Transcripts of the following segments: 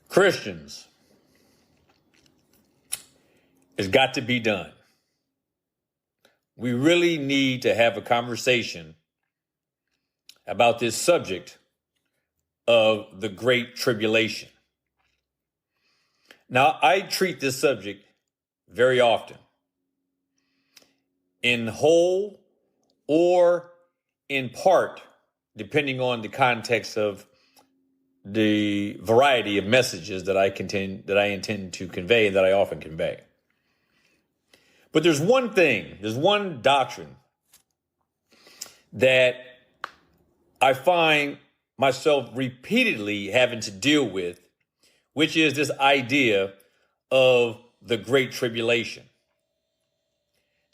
Christians, it's got to be done. We really need to have a conversation about this subject of the Great Tribulation. Now, I treat this subject very often, in whole or in part, depending on the context of the variety of messages that I intend to convey, that I often convey. But there's one doctrine that I find myself repeatedly having to deal with, which is this idea of the Great Tribulation.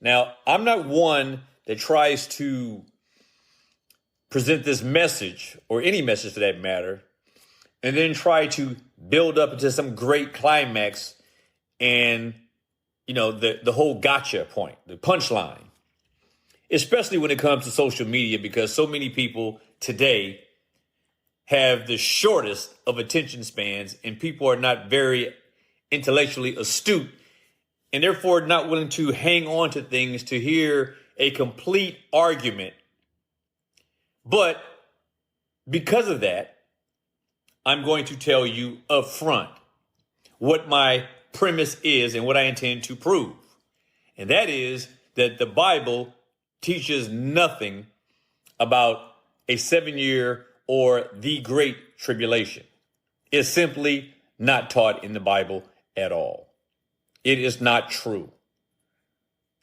Now, I'm not one that tries to present this message, or any message for that matter, and then try to build up into some great climax and, the whole gotcha point, the punchline, especially when it comes to social media, because so many people today have the shortest of attention spans, and people are not very intellectually astute, and therefore not willing to hang on to things to hear a complete argument. But because of that, I'm going to tell you up front what my premise is and what I intend to prove. And that is that the Bible teaches nothing about a 7-year or the Great Tribulation. It's simply not taught in the Bible at all. It is not true.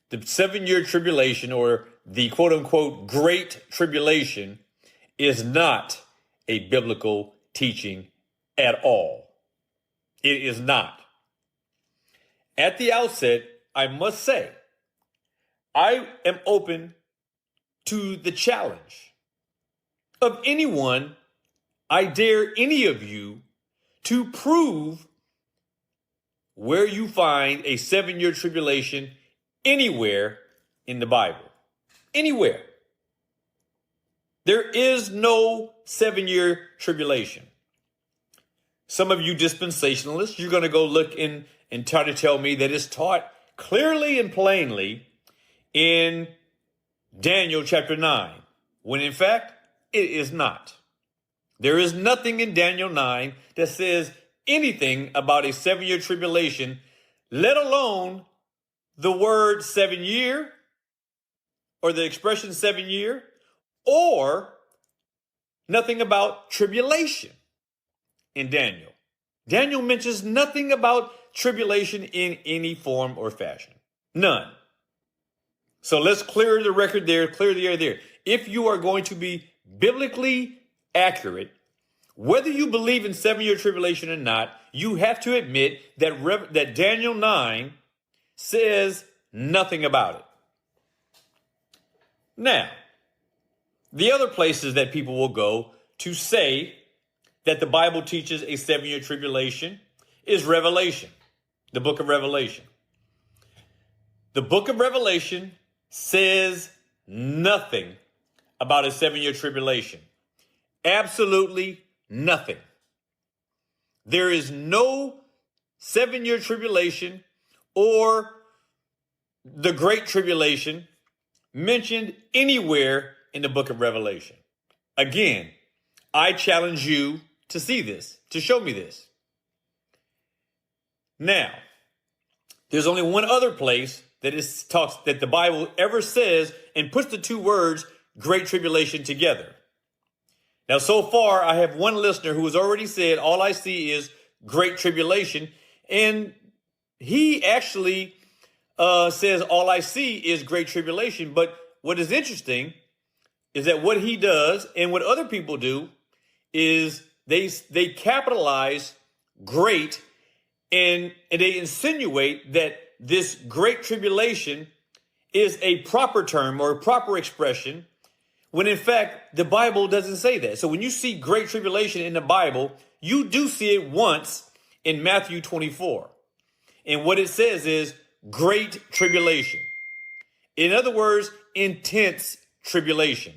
The 7-year tribulation, or the quote unquote Great Tribulation, is not a biblical teaching at all. It is not. At the outset, I must say, I am open to the challenge of anyone. I dare any of you to prove where you find a 7-year tribulation anywhere in the Bible. Anywhere. There is no 7-year tribulation. Some of you dispensationalists, you're going to go look in and try to tell me that it's taught clearly and plainly in Daniel chapter 9, when in fact it is not. There is nothing in Daniel 9 that says anything about a 7-year tribulation, let alone the word 7-year or the expression 7-year, or nothing about tribulation in Daniel. Daniel mentions nothing about tribulation in any form or fashion. None. So let's clear the record there, clear the air there. If you are going to be biblically accurate, whether you believe in 7-year tribulation or not, you have to admit that Daniel 9 says nothing about it. Now, the other places that people will go to say that the Bible teaches a 7-year tribulation is Revelation, the book of Revelation. The book of Revelation says nothing about a 7-year tribulation. Absolutely nothing. There is no 7-year tribulation or the Great Tribulation mentioned anywhere in the book of Revelation. Again, I challenge you to see this, to show me this. Now, there's only one other place that the Bible ever says and puts the two words Great Tribulation together. Now, so far, I have one listener who has already said, all I see is Great Tribulation. And he actually says, all I see is Great Tribulation. But what is interesting is that what he does and what other people do is they capitalize great, and they insinuate that this Great Tribulation is a proper term or a proper expression, when in fact the Bible doesn't say that. So when you see Great Tribulation in the Bible, you do see it once in Matthew 24. And what it says is Great Tribulation. In other words, intense tribulation.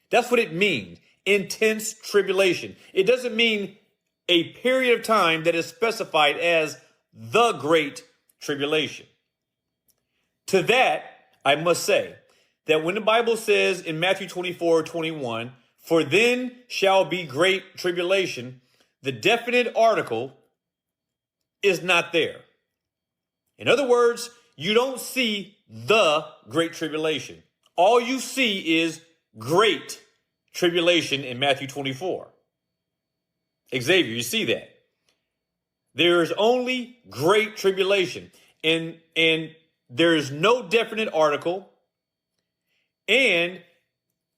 That's what it means. Intense tribulation. It doesn't mean a period of time that is specified as the Great Tribulation. To that, I must say that when the Bible says in Matthew 24:21, for then shall be great tribulation, the definite article is not there. In other words, you don't see the Great Tribulation. All you see is Great Tribulation in Matthew 24. Xavier, you see that? There's only Great Tribulation, and there's no definite article, and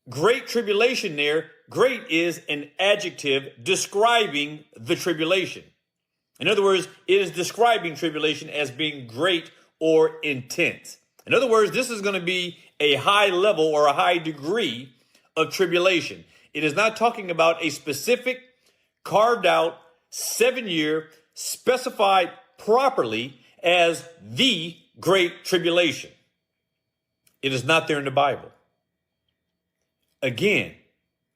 Great Tribulation there, great is an adjective describing the tribulation. In other words, it is describing tribulation as being great or intense. In other words, this is going to be a high level or a high degree of tribulation. It is not talking about a specific, carved out, 7-year, specified properly as the Great Tribulation. It is not there in the Bible. Again,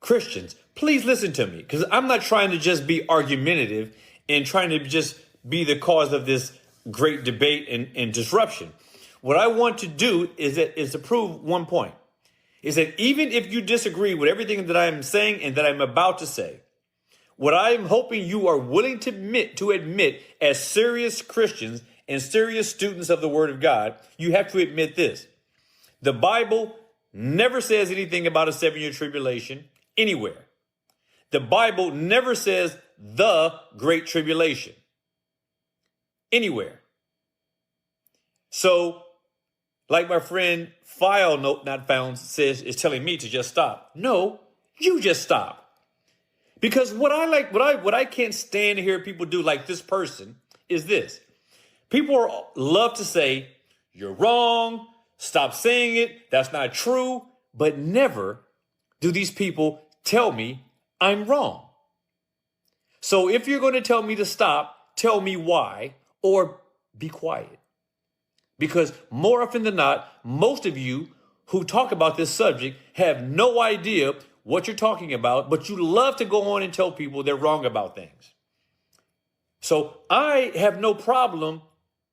Christians, please listen to me, because I'm not trying to just be argumentative and trying to just be the cause of this great debate and disruption. What I want to do is to prove one point, is that even if you disagree with everything that I'm saying and that I'm about to say, what I'm hoping you are willing to admit as serious Christians and serious students of the Word of God, you have to admit this. The Bible never says anything about a 7-year tribulation anywhere. The Bible never says the Great Tribulation anywhere. So, like my friend File Note Not Found says, is telling me to just stop. No, you just stop. Because what I can't stand to hear people do, like this person, is this. People love to say, you're wrong, stop saying it, that's not true, but never do these people tell me I'm wrong. So if you're going to tell me to stop, tell me why, or be quiet. Because more often than not, most of you who talk about this subject have no idea what you're talking about, but you love to go on and tell people they're wrong about things. So I have no problem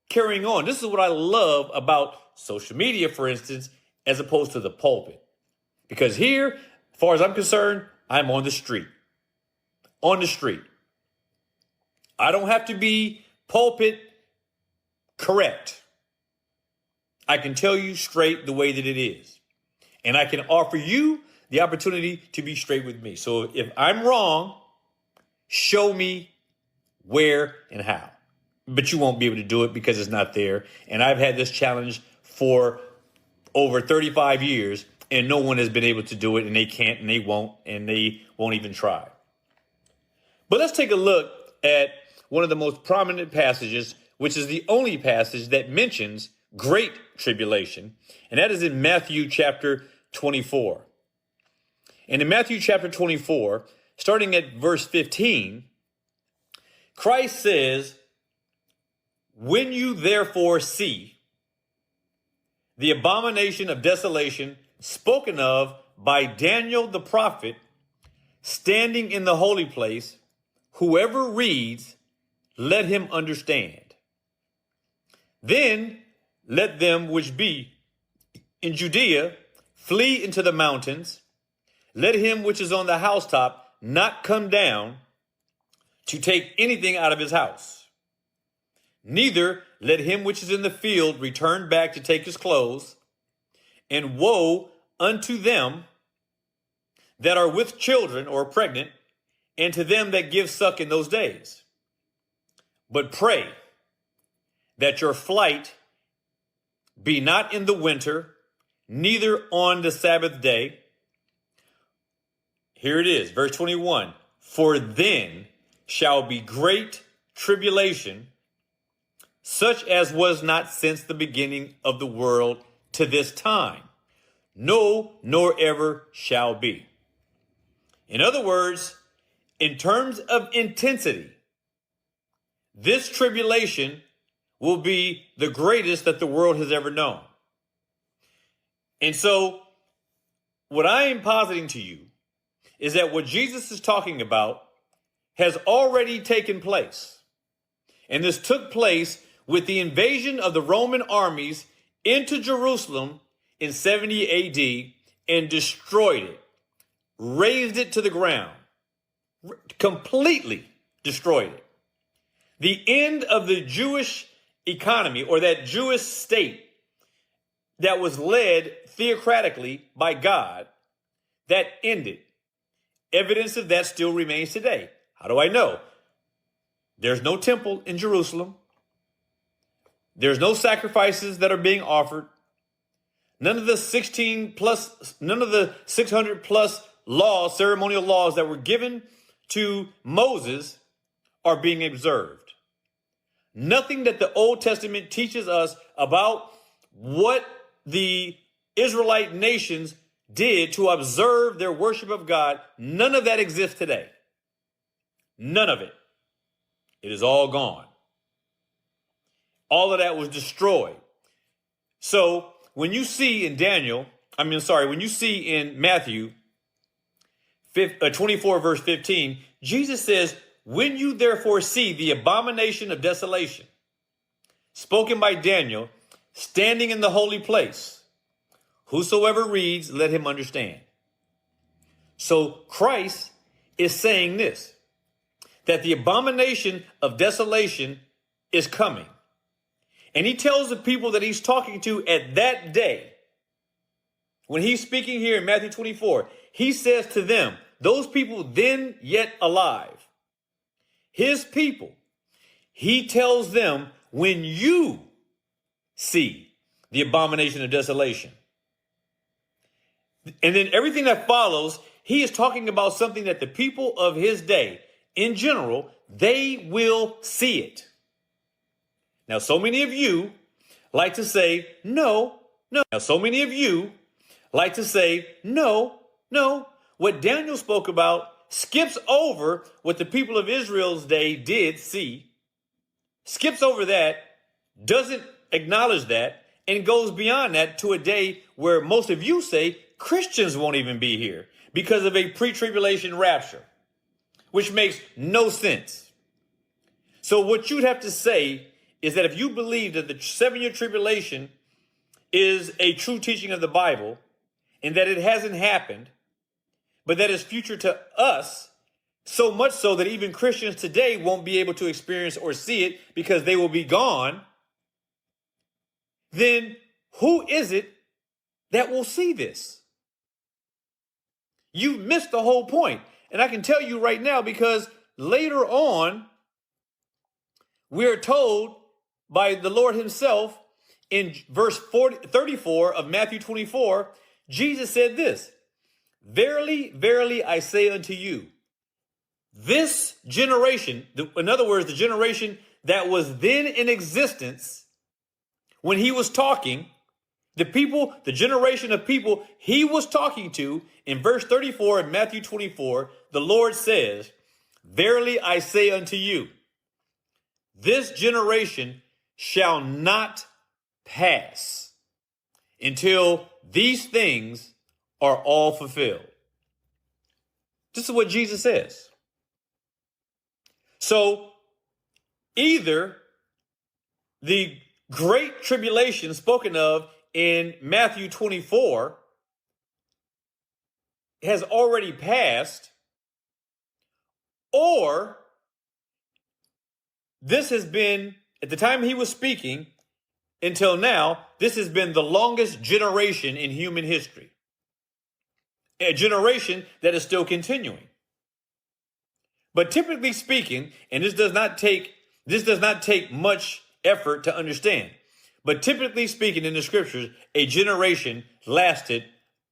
carrying on. This is what I love about social media, for instance, as opposed to the pulpit. Because here, as far as I'm concerned, I'm on the street. On the street. I don't have to be pulpit correct. I can tell you straight the way that it is. And I can offer you the opportunity to be straight with me. So if I'm wrong, show me where and how. But you won't be able to do it because it's not there. And I've had this challenge for over 35 years, and no one has been able to do it, and they can't, and they won't even try. But let's take a look at one of the most prominent passages, which is the only passage that mentions Great Tribulation, and that is in Matthew chapter 24. And in Matthew chapter 24, starting at verse 15, Christ says, when you therefore see the abomination of desolation spoken of by Daniel the prophet standing in the holy place, whoever reads, let him understand. Then let them which be in Judea flee into the mountains. Let him which is on the housetop not come down to take anything out of his house. Neither let him which is in the field return back to take his clothes. And woe unto them that are with children or pregnant, and to them that give suck in those days. But pray that your flight be not in the winter, neither on the Sabbath day. Here it is, verse 21. For then shall be great tribulation, such as was not since the beginning of the world to this time. No, nor ever shall be. In other words, in terms of intensity, this tribulation will be the greatest that the world has ever known. And so, what I am positing to you is that what Jesus is talking about has already taken place. And this took place with the invasion of the Roman armies into Jerusalem in 70 AD and destroyed it, razed it to the ground, completely destroyed it. The end of the Jewish economy, or that Jewish state that was led theocratically by God, that ended. Evidence of that still remains today. How do I know? There's no temple in Jerusalem. There's no sacrifices that are being offered. None of the 600 plus laws, ceremonial laws that were given to Moses are being observed. Nothing that the Old Testament teaches us about what the Israelite nations did to observe their worship of God, none of that exists today. None of it. It is all gone. All of that was destroyed. So when you see in when you see in Matthew 24 verse 15, Jesus says, when you therefore see the abomination of desolation, spoken by Daniel, standing in the holy place, whosoever reads, let him understand. So Christ is saying this, that the abomination of desolation is coming. And he tells the people that he's talking to at that day, when he's speaking here in Matthew 24, he says to them, those people then yet alive, his people, he tells them, when you see the abomination of desolation. And then everything that follows, he is talking about something that the people of his day, in general, they will see it. Now, so many of you like to say, no. Now, so many of you like to say, no. What Daniel spoke about skips over what the people of Israel's day did see, skips over that, doesn't acknowledge that, and goes beyond that to a day where most of you say Christians won't even be here because of a pre-tribulation rapture, which makes no sense. So what you'd have to say is that if you believe that the 7-year tribulation is a true teaching of the Bible and that it hasn't happened, but that is future to us, so much so that even Christians today won't be able to experience or see it because they will be gone, then who is it that will see this? You missed the whole point. And I can tell you right now, because later on, we're told by the Lord himself in verse 34 of Matthew 24, Jesus said this, verily, verily, I say unto you, this generation, in other words, the generation that was then in existence when he was talking, the generation of people he was talking to, in verse 34 of Matthew 24, the Lord says, verily, I say unto you, this generation shall not pass until these things are all fulfilled. This is what Jesus says. So either the Great Tribulation spoken of in Matthew 24 has already passed, or this has been, at the time he was speaking until now, this has been the longest generation in human history. A generation that is still continuing. But typically speaking, and this does not take much effort to understand, but typically speaking in the scriptures, a generation lasted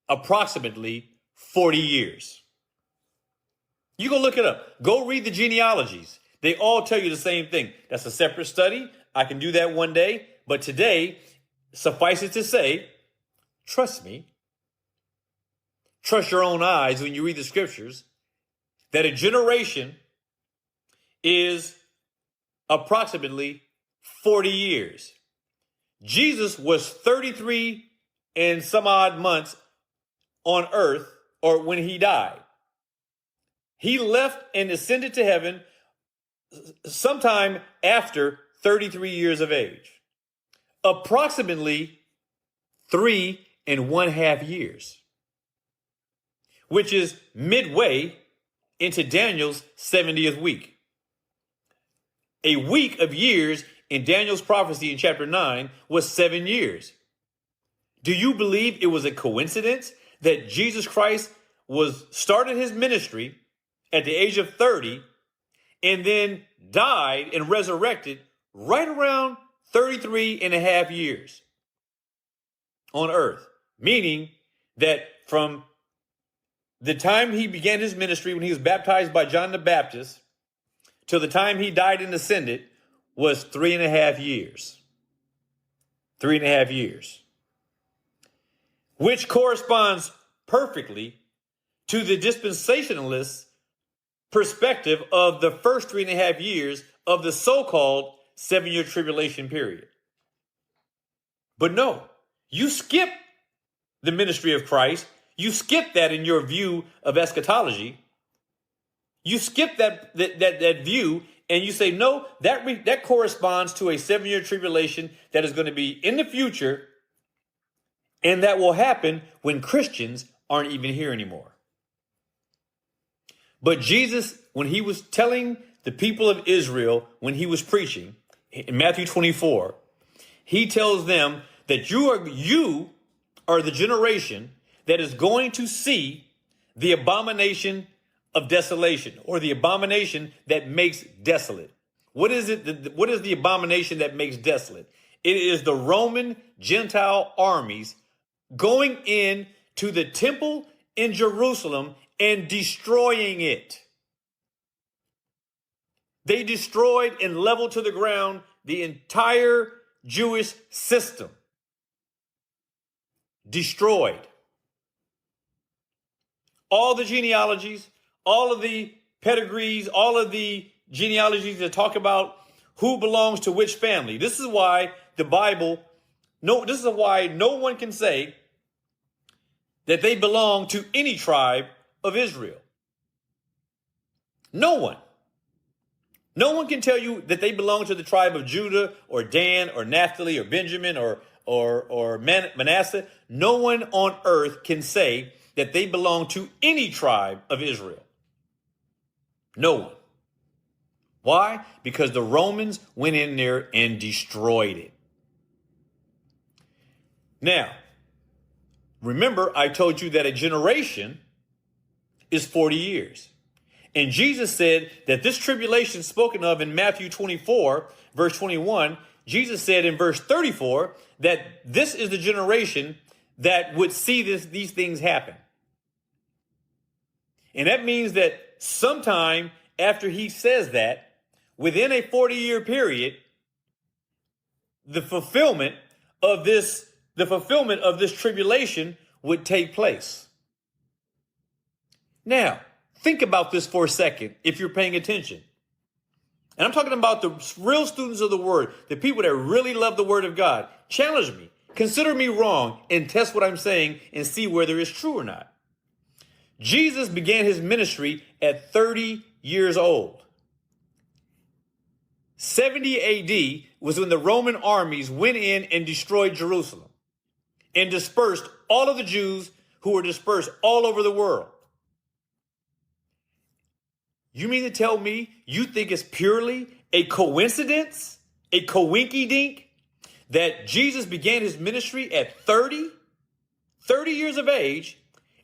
approximately 40 years. You go look it up. Go read the genealogies. They all tell you the same thing. That's a separate study. I can do that one day. But today, suffice it to say, trust me. Trust your own eyes when you read the scriptures, that a generation is approximately 40 years. Jesus was 33 and some odd months on earth, or when he died. He left and ascended to heaven sometime after 33 years of age, approximately 3.5 years, which is midway into Daniel's 70th week. A week of years in Daniel's prophecy in chapter 9 was 7 years. Do you believe it was a coincidence that Jesus Christ started his ministry at the age of 30 and then died and resurrected right around 33.5 years on earth? Meaning that from the time he began his ministry, when he was baptized by John the Baptist, till the time he died and ascended, was 3.5 years. 3.5 years. Which corresponds perfectly to the dispensationalist perspective of the first 3.5 years of the so-called 7-year tribulation period. But no, you skip the ministry of Christ. You skip that in your view of eschatology. You skip that view and you say, no, that corresponds to a 7-year tribulation that is going to be in the future, and that will happen when Christians aren't even here anymore. But Jesus, when he was telling the people of Israel, when he was preaching in Matthew 24, he tells them that you are the generation that is going to see the abomination of desolation, or the abomination that makes desolate. What is it? What is the abomination that makes desolate? It is the Roman Gentile armies going in to the temple in Jerusalem and destroying it. They destroyed and leveled to the ground the entire Jewish system. Destroyed. All the genealogies, all of the pedigrees, all of the genealogies that talk about who belongs to which family. This is why this is why no one can say that they belong to any tribe of Israel. No one. No one can tell you that they belong to the tribe of Judah or Dan or Naphtali or Benjamin or Manasseh. No one on earth can say that they belong to any tribe of Israel. No one. Why? Because the Romans went in there and destroyed it. Now, remember, I told you that a generation is 40 years. And Jesus said that this tribulation spoken of in Matthew 24, verse 21, Jesus said in verse 34 that this is the generation that would see these things happen. And that means that sometime after he says that, within a 40-year period, the fulfillment of this tribulation would take place. Now, think about this for a second if you're paying attention. And I'm talking about the real students of the word, the people that really love the word of God. Challenge me, consider me wrong, and test what I'm saying and see whether it's true or not. Jesus began his ministry at 30 years old. 70 AD was when the Roman armies went in and destroyed Jerusalem and dispersed all of the Jews who were dispersed all over the world. You mean to tell me you think it's purely a coincidence, a coinky-dink, that Jesus began his ministry at 30 years of age,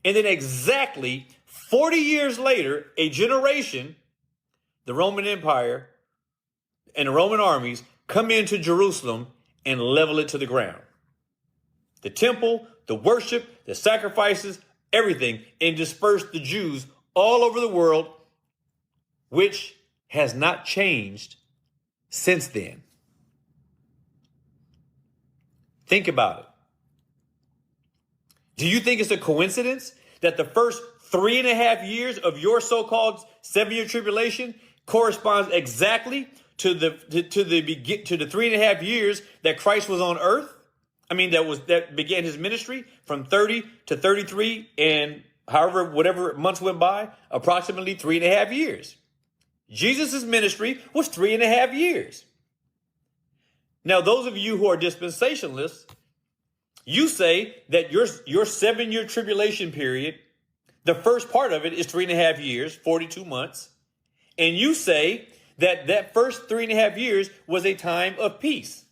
and then exactly 40 years later, a generation, the Roman Empire and the Roman armies come into Jerusalem and level it to the ground? The temple, the worship, the sacrifices, everything, and disperse the Jews all over the world, which has not changed since then. Think about it. Do you think it's a coincidence that the first 3.5 years of your so-called 7-year tribulation corresponds exactly to the 3.5 years that Christ was on earth? I mean, that began his ministry from 30 to 33 and however, whatever months went by, approximately 3.5 years. Jesus' ministry was 3.5 years. Now, those of you who are dispensationalists, you say that your 7-year tribulation period, the first part of it is 3.5 years, 42 months. And you say that that first 3.5 years was a time of peace.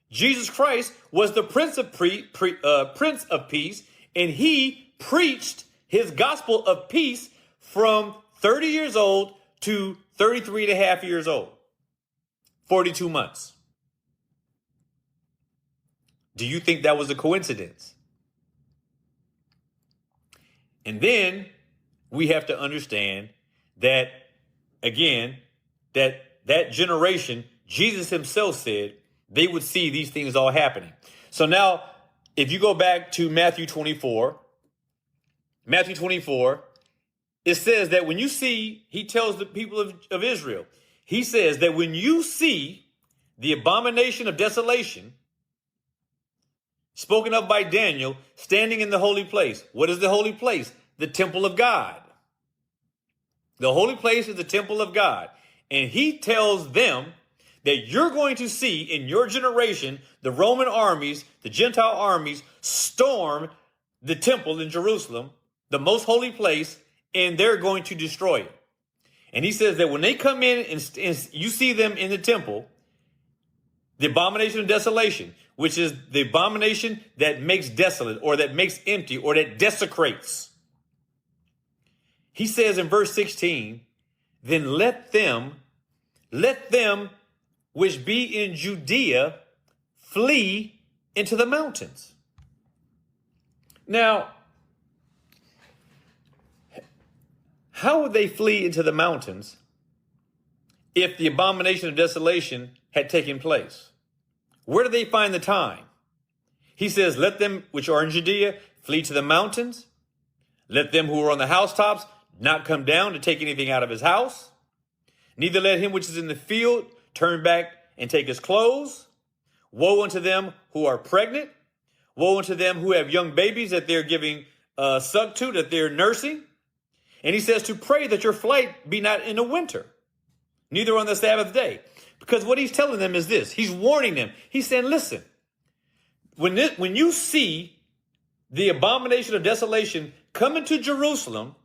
Jesus Christ was the Prince of Peace, and he preached his gospel of peace from 30 years old to 33.5 years old, 42 months. Do you think that was a coincidence? And then we have to understand that, again, that generation, Jesus himself said they would see these things all happening. So now, if you go back to Matthew 24, it says that when you see, he tells the people of Israel, he says that when you see the abomination of desolation spoken of by Daniel standing in the holy place. What is the holy place? The temple of God. The holy place is the temple of God. And he tells them that you're going to see in your generation the Roman armies, the Gentile armies, storm the temple in Jerusalem, the most holy place, and they're going to destroy it. And he says that when they come in and you see them in the temple, the abomination of desolation, which is the abomination that makes desolate or that makes empty or that desecrates. He says in verse 16, then let them which be in Judea flee into the mountains. Now, how would they flee into the mountains if the abomination of desolation had taken place? Where do they find the time? He says, let them which are in Judea flee to the mountains. Let them who are on the housetops not come down to take anything out of his house. Neither let him which is in the field turn back and take his clothes. Woe unto them who are pregnant. Woe unto them who have young babies that they're giving suck to, that they're nursing. And he says to pray that your flight be not in the winter, neither on the Sabbath day. Because what he's telling them is this. He's warning them. He's saying, listen, when you see the abomination of desolation come into Jerusalem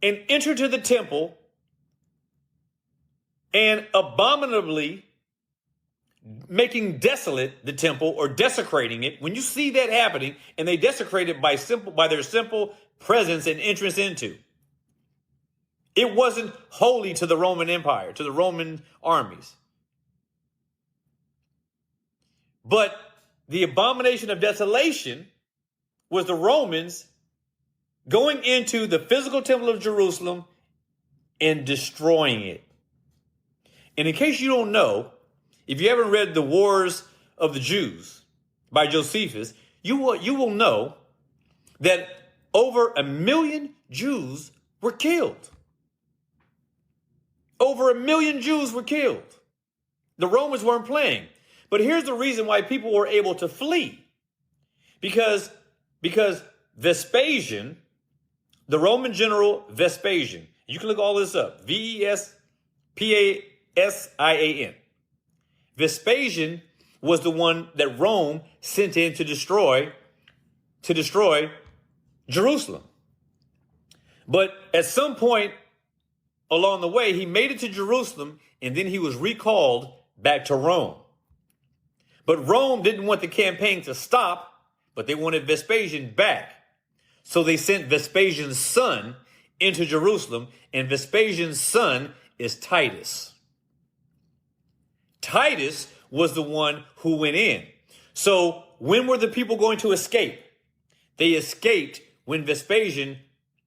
and enter to the temple and abominably making desolate the temple or desecrating it, when you see that happening and they desecrate it by their simple presence and entrance into, it wasn't holy to the Roman Empire, to the Roman armies. But the abomination of desolation was the Romans going into the physical temple of Jerusalem and destroying it. And in case you don't know, if you haven't read The Wars of the Jews by Josephus, you will know that over 1 million Jews were killed. Over 1 million Jews were killed. The Romans weren't playing. But here's the reason why people were able to flee. Because Vespasian, the Roman general Vespasian, you can look all this up, Vespasian. Vespasian was the one that Rome sent in to destroy Jerusalem. But at some point along the way, he made it to Jerusalem, and then he was recalled back to Rome. But Rome didn't want the campaign to stop, but they wanted Vespasian back. So they sent Vespasian's son into Jerusalem, and Vespasian's son is Titus. Titus was the one who went in. So when were the people going to escape? They escaped when Vespasian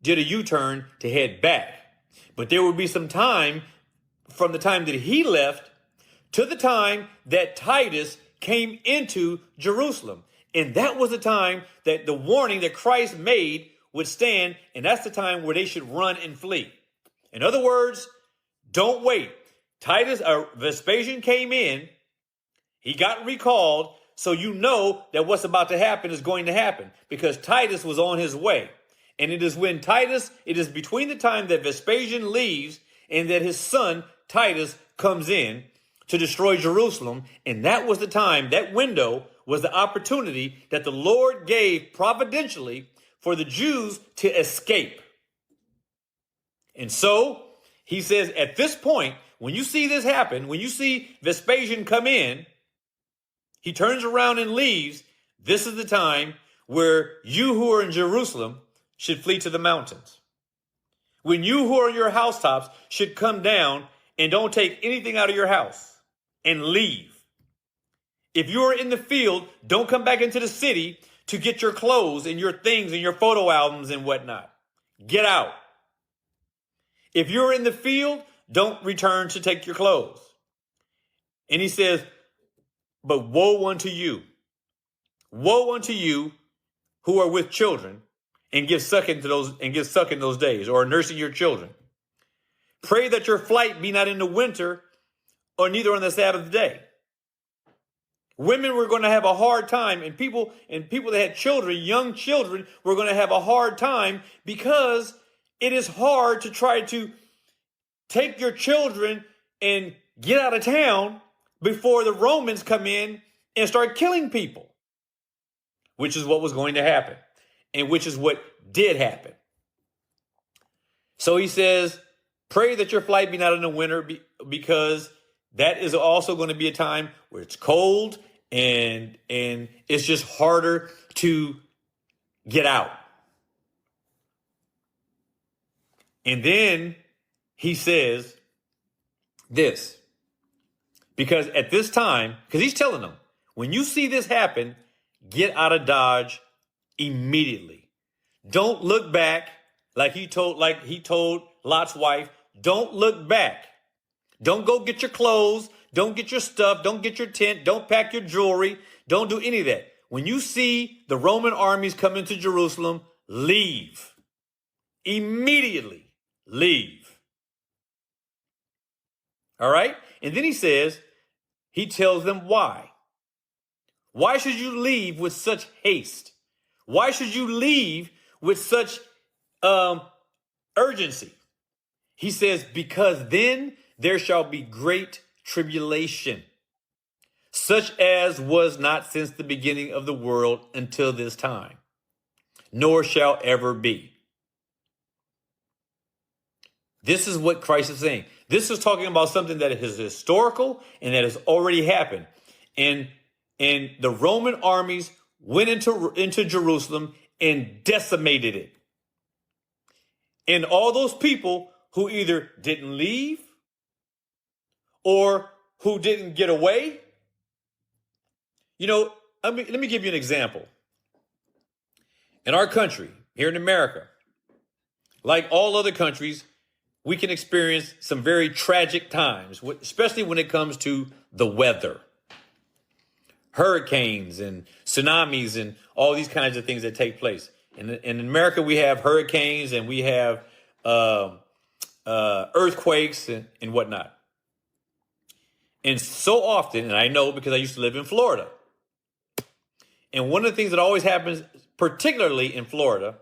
did a U-turn to head back. But there would be some time from the time that he left to the time that Titus came into Jerusalem. And that was the time that the warning that Christ made would stand. And that's the time where they should run and flee. In other words, don't wait. Vespasian came in. He got recalled. So you know that what's about to happen is going to happen because Titus was on his way. And it is when Titus, it is between the time that Vespasian leaves and that his son Titus comes in to destroy Jerusalem. And that was the time, that window was the opportunity that the Lord gave providentially for the Jews to escape. And so he says at this point, when you see this happen, when you see Vespasian come in, he turns around and leaves. This is the time where you who are in Jerusalem should flee to the mountains. When you who are in your housetops should come down and don't take anything out of your house and leave. If you're in the field, don't come back into the city to get your clothes and your things and your photo albums and whatnot. Get out. If you're in the field, don't return to take your clothes. And he says, but woe unto you who are with children and give suck in those days, or are nursing your children. Pray that your flight be not in the winter or neither on the Sabbath day. Women were going to have a hard time, and people that had children, young children, were going to have a hard time because it is hard to try to take your children and get out of town before the Romans come in and start killing people, which is what was going to happen, and which is what did happen. So he says, pray that your flight be not in the winter, because that is also going to be a time where it's cold and it's just harder to get out. And then he says this, because at this time, because he's telling them, when you see this happen, get out of Dodge immediately. Don't look back like he told Lot's wife. Don't look back. Don't go get your clothes. Don't get your stuff. Don't get your tent. Don't pack your jewelry. Don't do any of that. When you see the Roman armies come into Jerusalem, leave. Immediately leave. All right? And then he tells them why. Why should you leave with such haste? Why should you leave with such urgency? He says, because then there shall be great tribulation, such as was not since the beginning of the world until this time, nor shall ever be. This is what Christ is saying. This is talking about something that is historical and that has already happened. And the Roman armies went into Jerusalem and decimated it. And all those people who either didn't leave or who didn't get away. Let me give you an example. In our country, here in America, like all other countries, we can experience some very tragic times, especially when it comes to the weather. Hurricanes and tsunamis and all these kinds of things that take place. In America, we have hurricanes and we have earthquakes and whatnot. And so often, and I know because I used to live in Florida, and one of the things that always happens, particularly in Florida,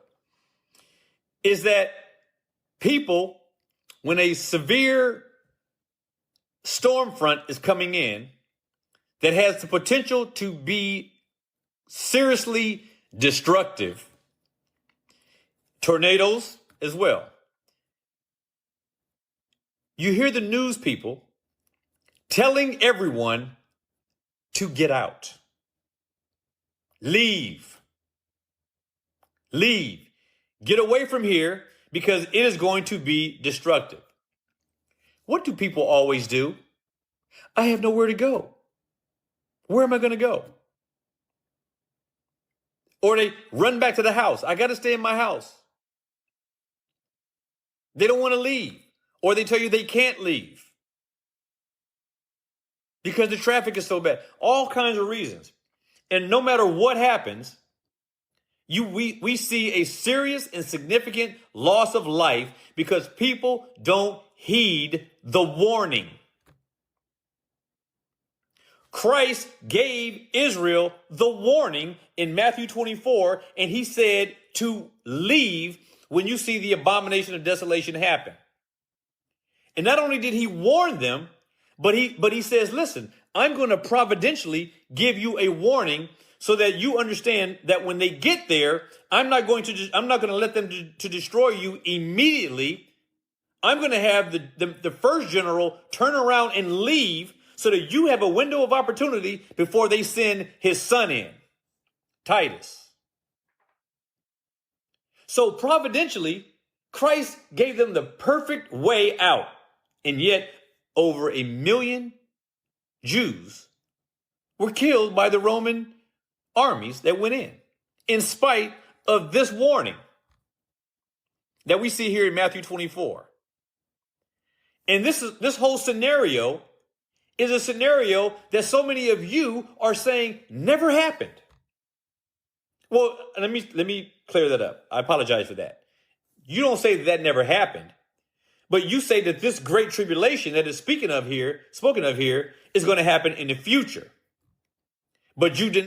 is that people, when a severe storm front is coming in that has the potential to be seriously destructive, tornadoes as well, you hear the news people telling everyone to get out. Leave. Get away from here because it is going to be destructive. What do people always do? I have nowhere to go. Where am I going to go? Or they run back to the house. I got to stay in my house. They don't want to leave. Or they tell you they can't leave because the traffic is so bad. All kinds of reasons. And no matter what happens, we see a serious and significant loss of life because people don't heed the warning. Christ gave Israel the warning in Matthew 24, and he said to leave when you see the abomination of desolation happen. And not only did he warn them, but he says, listen, I'm going to providentially give you a warning so that you understand that when they get there, I'm not going to let them to destroy you immediately. I'm going to have the first general turn around and leave so that you have a window of opportunity before they send his son in, Titus. So providentially, Christ gave them the perfect way out. And yet over 1 million Jews were killed by the Roman armies that went in spite of this warning that we see here in Matthew 24. And this whole scenario is a scenario that so many of you are saying never happened. Well, let me clear that up. I apologize for that. You don't say that never happened, but you say that this great tribulation that is spoken of here is going to happen in the future. But you didn't.